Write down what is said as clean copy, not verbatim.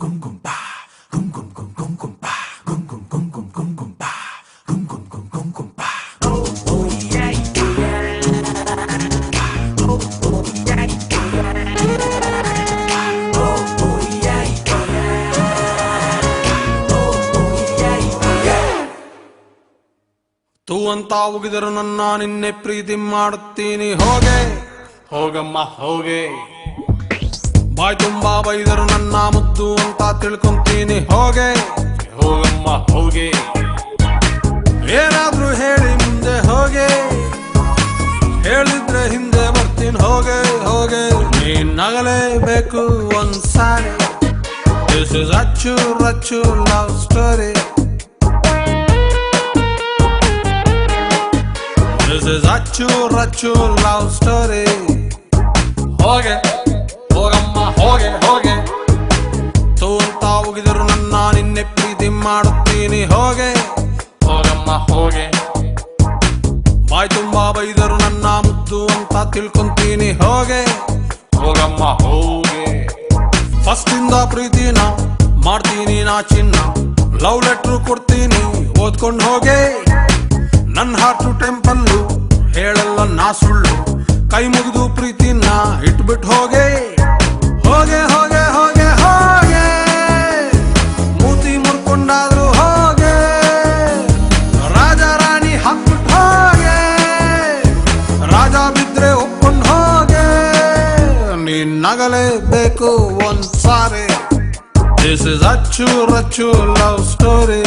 ತೂ ಅಂತ ಉಗಿದರು ನನ್ನ ನಿನ್ನೆ ಪ್ರೀತಿ ಮಾಡುತ್ತೀನಿ ಹೋಗೆ ಹೋಗಮ್ಮ ಹೋಗೆ. ಬಾಯ್ ತುಂಬಾ ಬೈದರು ನನ್ನ ಮುದ್ದು ಅಂತ ತಿಳ್ಕೊಂತೀನಿ ಹೋಗೆ ಹೋಗಮ್ಮ ಹೋಗೆ. ಏನಾದ್ರೂ ಹೇಳಿ ಮುಂದೆ ಹೋಗೆ, ಹೇಳಿದ್ರೆ ಹಿಂದೆ ಬರ್ತೀನಿ ಹೋಗೆ ಹೋಗೆ. ನೀನ್ ನಗಲೇಬೇಕು ಒಂದ್ಸಾರಿ, ದಿಸ್ ಇಸ್ ಅಚ್ಚು Rachchu love story. This is ಅಚ್ಚು ರಚ್ಚು ಲವ್ ಸ್ಟೋರಿ. ಹೋಗೆ ಹೋಗಮ್ಮ ಹೋಗೆ ಹೋಗೆ. ತೂ ಅಂತ ಉಗಿದರು ನನ್ನ ನಿನ್ನೆ ಪ್ರೀತಿ ಮಾಡುತ್ತೀನಿ ಹೋಗೆ ಹೋಗಮ್ಮ ಹೋಗೆ. ಬಾಯ್ ತುಂಬಾ ಬೈದರು ನನ್ನ ಮುದ್ದು ಅಂತ ತಿಳ್ಕೊಂತೀನಿ ಹೋಗೆ ಹೋಗಮ್ಮ ಹೋಗೆ. ಫಸ್ಟ್ ಇಂದ ಪ್ರೀತಿನ ಮಾಡ್ತೀನಿ ನಾ ಚಿನ್ನ, ಲವ್ ಲೆಟ್ರು ಕೊಡ್ತೀನಿ ಓದ್ಕೊಂಡು ಹೋಗೆ. ನನ್ನ ಹಾರ್ಟು ಟೆಂಪಲ್ಲು ಹೇಳಲ್ಲ ನಾ ಸುಳ್ಳು, ಕೈ ಮುಗಿದು ಪ್ರೀತಿನ ಇಟ್ಬಿಟ್ಟು ಹೋಗೆ ಹೋಗೆ ಹೋಗೆ ಹೋಗೆ ಹೋಗೆ. ಮೂತಿ ಮುರ್ಕೊಂಡಾದ್ರು ಹೋಗೆ, ರಾಜ ರಾಣಿ ಹಾಕ್ಬಿಟ್ಟು ಹೋಗೆ, ರಾಜ ಬಿದ್ರೆ ಒಪ್ಕೊಂಡು ಹೋಗೆ. ನೀನ್ ನಗಲೇಬೇಕು ಒಂದ್ಸಾರಿ, ದಿಸ್ ಇಸ್ ಅಚ್ಚು ರಚ್ಚು ಲವ್ ಸ್ಟೋರಿ.